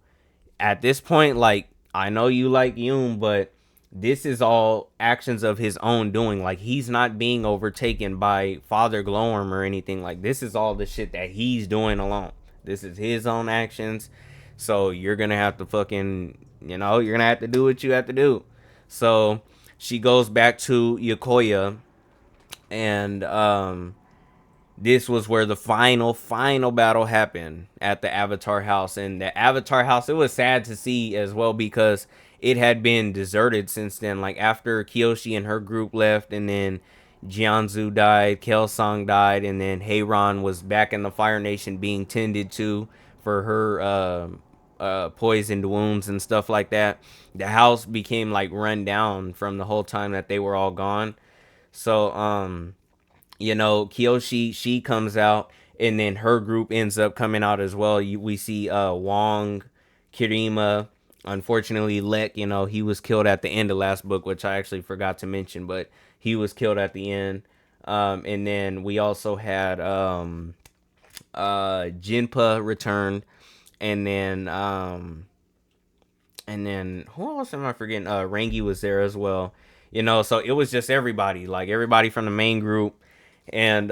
at this point, like, I know you like Yoon, but this is all actions of his own doing. Like, he's not being overtaken by Father Glowworm or anything. Like, this is all the shit that he's doing alone. This is his own actions. So you're gonna have to fucking, you know, you're gonna have to do what you have to do. So she goes back to Yokoya, and this was where the final battle happened at the Avatar house. And the Avatar house, it was sad to see as well, because it had been deserted since then. Like, after Kyoshi and her group left, and then Jianzu died, Kelsang died, and then Heiran was back in the Fire Nation being tended to for her poisoned wounds and stuff like that. The house became like run down from the whole time that they were all gone. So you know, Kyoshi, she comes out, and then her group ends up coming out as well. We see Wong, Kirima, unfortunately Lek, you know, he was killed at the end of last book, which I actually forgot to mention, but he was killed at the end. And then we also had Jinpa returned, and then who else am I forgetting? Rangi was there as well. You know, so it was just everybody, like everybody from the main group, and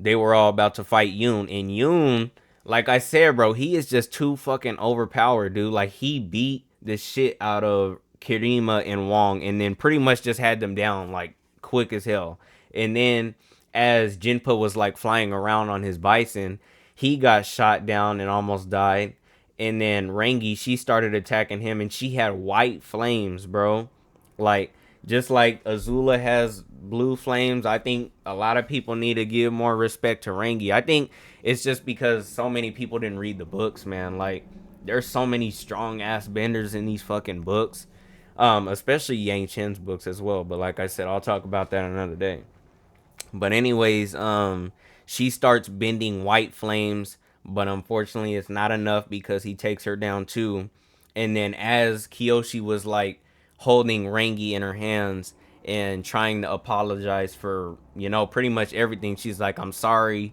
they were all about to fight Yoon. And Yoon, like I said, bro, he is just too fucking overpowered, dude. Like, he beat the shit out of Kirima and Wong, and then pretty much just had them down like quick as hell. And then as Jinpa was like flying around on his bison, he got shot down and almost died. And then Rangi, she started attacking him, and she had white flames, bro. Like, just like Azula has blue flames, I think a lot of people need to give more respect to Rangi. I think it's just because so many people didn't read the books, man. Like, there's so many strong ass benders in these fucking books, especially Yang Chen's books as well. But like I said, I'll talk about that another day. But anyways, she starts bending white flames, but unfortunately it's not enough, because he takes her down too. And then as Kyoshi was like holding Rangi in her hands and trying to apologize for, you know, pretty much everything, she's like, I'm sorry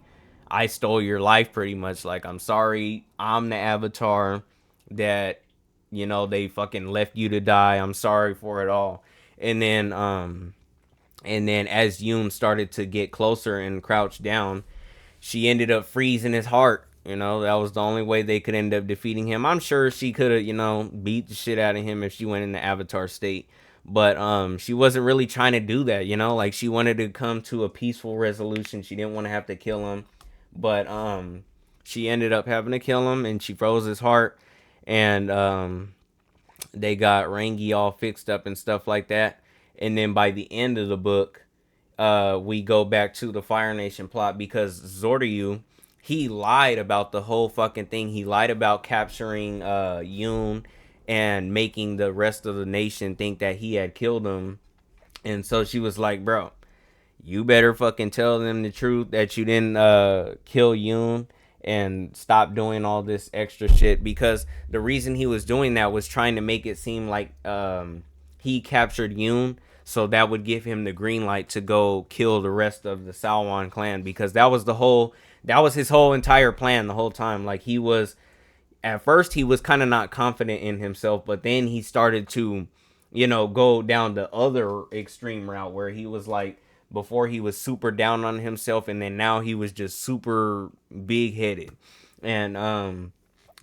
I stole your life, pretty much. Like, I'm sorry I'm the Avatar that, you know, they fucking left you to die. I'm sorry for it all. And then as Yoon started to get closer and crouch down, she ended up freezing his heart. You know, that was the only way they could end up defeating him. I'm sure she could have, you know, beat the shit out of him if she went into Avatar state. But she wasn't really trying to do that, you know? Like, she wanted to come to a peaceful resolution. She didn't want to have to kill him. But she ended up having to kill him, and she froze his heart. And they got Rangi all fixed up and stuff like that. And then by the end of the book, we go back to the Fire Nation plot, because Zoryu, he lied about the whole fucking thing. He lied about capturing Yoon and making the rest of the nation think that he had killed him. And so she was like, bro, you better fucking tell them the truth that you didn't kill Yoon and stop doing all this extra shit, because the reason he was doing that was trying to make it seem like he captured Yoon, so that would give him the green light to go kill the rest of the Salwan clan, because that was his whole entire plan the whole time. Like, he was, at first he was kind of not confident in himself, but then he started to, go down the other extreme route where he was like, before he was super down on himself, and then now he was just super big headed. And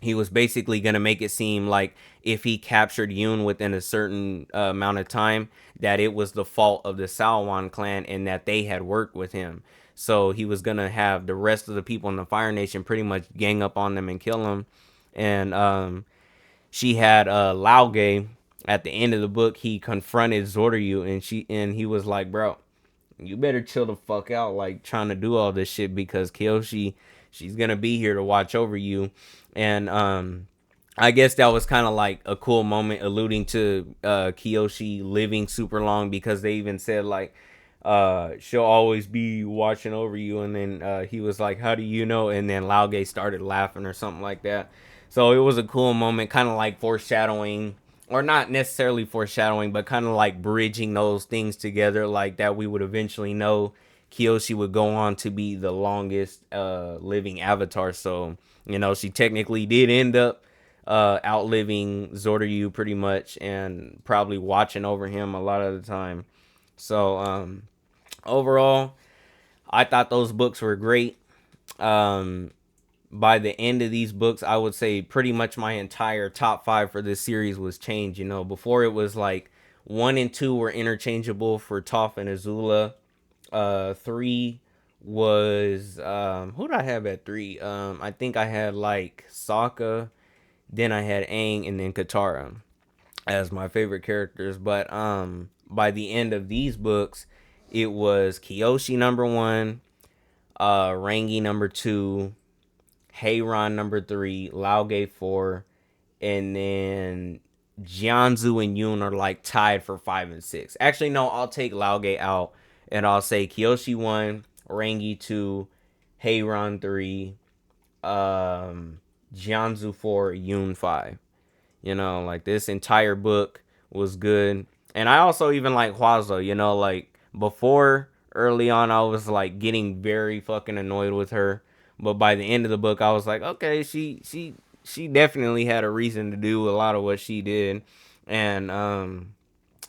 he was basically going to make it seem like if he captured Yoon within a certain amount of time, that it was the fault of the Salwan clan and that they had worked with him. So he was going to have the rest of the people in the Fire Nation pretty much gang up on them and kill them. And she had Laoge at the end of the book. He confronted Zoryu, and he was like, bro, you better chill the fuck out, like, trying to do all this shit, because Kyoshi, she's gonna be here to watch over you. And I guess that was kind of like a cool moment, alluding to Kyoshi living super long, because they even said like, she'll always be watching over you. And then he was like, how do you know? And then Laoge started laughing or something like that. So it was a cool moment, kind of like foreshadowing, or not necessarily foreshadowing, but kind of like bridging those things together, like that we would eventually know Kyoshi would go on to be the longest living avatar. So, she technically did end up outliving Zoryu pretty much, and probably watching over him a lot of the time. So overall, I thought those books were great. By the end of these books, I would say pretty much my entire top 5 for this series was changed. Before it was like 1 and 2 were interchangeable for Toph and Azula. 3 was who did I have at 3? I think I had like Sokka, then I had Aang, and then Katara as my favorite characters. But by the end of these books, it was Kyoshi number 1, Rangi number 2, Heiran number 3, Laoge 4, and then Jianzu and Yoon are like tied for 5 and 6. Actually, no, I'll take Laoge out, and I'll say Kyoshi 1, Rangi 2, Heiran 3, Jianzu 4, Yoon 5. Like, this entire book was good. And I also even like Huazo, like, before, early on, I was like getting very fucking annoyed with her. But by the end of the book, I was like, okay, she definitely had a reason to do a lot of what she did. And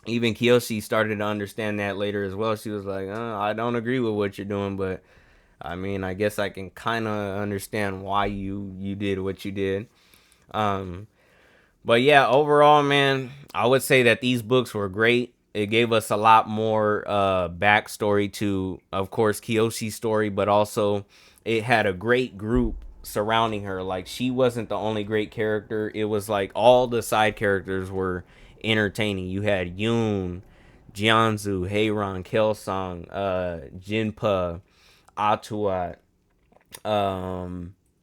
even Kyoshi started to understand that later as well. She was like, I don't agree with what you're doing, but I mean, I guess I can kind of understand why you did what you did. But yeah, overall, man, I would say that these books were great. It gave us a lot more backstory to, of course, Kyoshi's story, but also it had a great group surrounding her. Like, she wasn't the only great character. It was like all the side characters were entertaining. You had Yoon, Jianzu, Heiran, Kelsang, Jinpa, Atuat,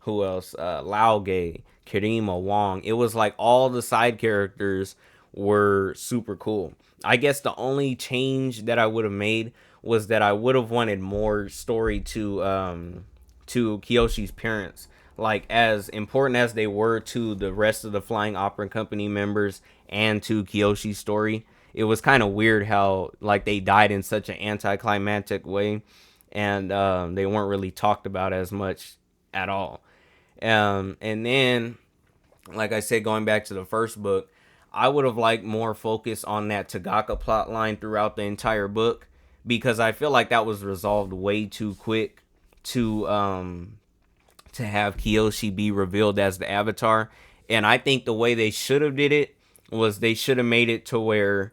who else? Laoge, Kirima, Wong. It was like all the side characters were super cool. I guess the only change that I would have made was that I would have wanted more story to Kyoshi's parents. Like, as important as they were to the rest of the Flying Opera Company members and to Kyoshi's story, it was kind of weird how, like, they died in such an anticlimactic way, and they weren't really talked about as much at all. And then, like I said, going back to the first book, I would have liked more focus on that Tagaka plot line throughout the entire book, because I feel like that was resolved way too quick to have Kyoshi be revealed as the Avatar. And I think the way they should have did it was they should have made it to where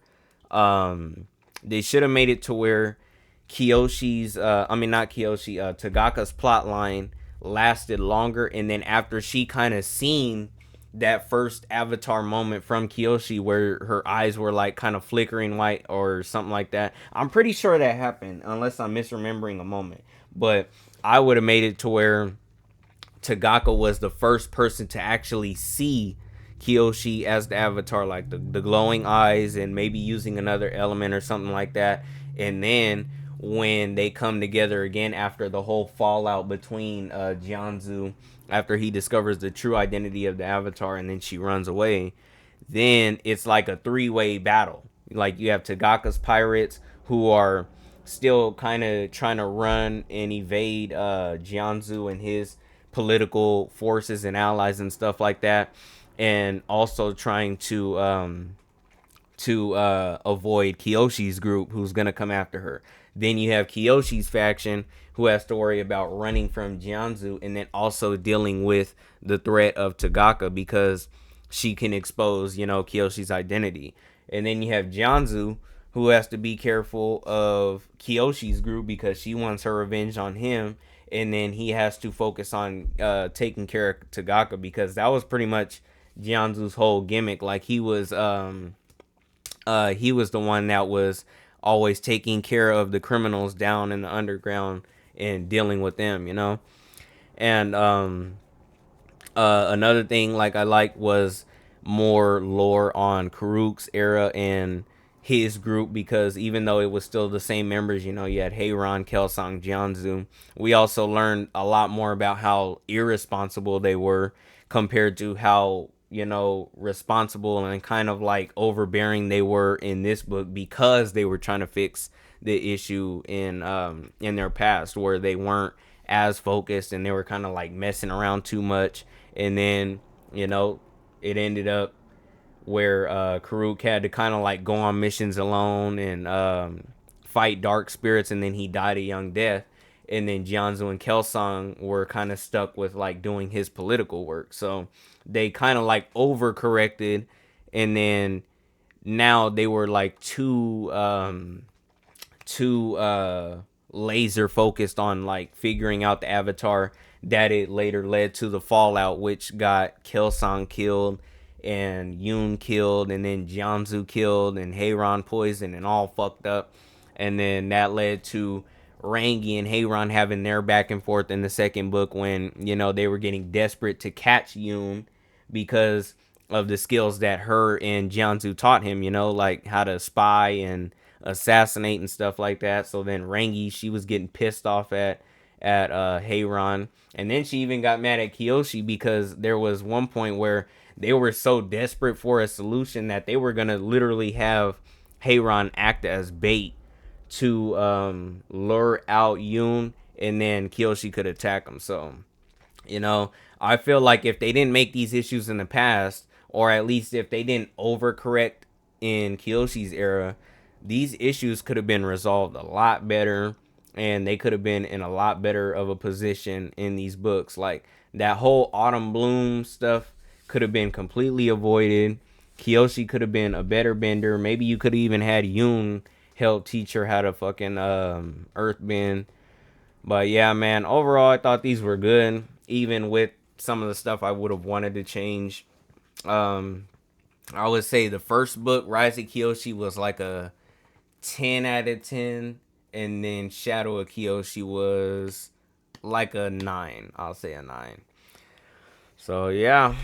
Kyoshi's not Kyoshi, Tagaka's plot line lasted longer, and then after she kind of seen that first Avatar moment from Kyoshi where her eyes were like kind of flickering white or something like that. I'm pretty sure that happened, unless I'm misremembering a moment. But I would have made it to where Tagaka was the first person to actually see Kyoshi as the Avatar, like the glowing eyes, and maybe using another element or something like that. And then when they come together again after the whole fallout between Jianzu, after he discovers the true identity of the Avatar and then she runs away. Then it's like a three-way battle. Like you have Tagaka's pirates who are still kind of trying to run and evade Jianzu and his political forces and allies and stuff like that, and also trying to avoid Kyoshi's group who's gonna come after her. Then you have Kyoshi's faction who has to worry about running from Jianzu and then also dealing with the threat of Tagaka because she can expose, Kyoshi's identity. And then you have Jianzu who has to be careful of Kyoshi's group because she wants her revenge on him. And then he has to focus on taking care of Tagaka because that was pretty much Jianzu's whole gimmick. Like he was the one that was always taking care of the criminals down in the underground and dealing with them. And another thing like I liked was more lore on Karuk's era and his group, because even though it was still the same members, you had Heiran, Kelsang, Jianzu, we also learned a lot more about how irresponsible they were compared to how responsible and kind of like overbearing they were in this book, because they were trying to fix the issue in their past where they weren't as focused and they were kind of like messing around too much. And then it ended up where Karuk had to kind of like go on missions alone and fight dark spirits, and then he died a young death. And then Jianzu and Kelsang were kind of stuck with like doing his political work. So they kind of like overcorrected, and then now they were like too laser focused on like figuring out the Avatar, that it later led to the fallout, which got Kelsang killed and Yoon killed, and then Jianzu killed, and Heiran poisoned, and all fucked up. And then that led to Rangi and Heiran having their back and forth in the second book when, they were getting desperate to catch Yoon because of the skills that her and Jianzu taught him, like how to spy and assassinate and stuff like that. So then Rangi, she was getting pissed off at Heiran, and then she even got mad at Kyoshi because there was one point where they were so desperate for a solution that they were gonna literally have Heiran act as bait to lure out Yoon, and then Kyoshi could attack him. So, I feel like if they didn't make these issues in the past, or at least if they didn't overcorrect in Kyoshi's era, these issues could have been resolved a lot better, and they could have been in a lot better of a position in these books. Like that whole Autumn Bloom stuff could have been completely avoided. Kyoshi could have been a better bender. Maybe you could have even had Yoon help teach her how to fucking earth bend. But yeah, man, overall I thought these were good, even with some of the stuff I would have wanted to change. I would say the first book, Rise of Kyoshi, was like a 10 out of 10, and then Shadow of Kyoshi was like a 9. I'll say a 9. So yeah,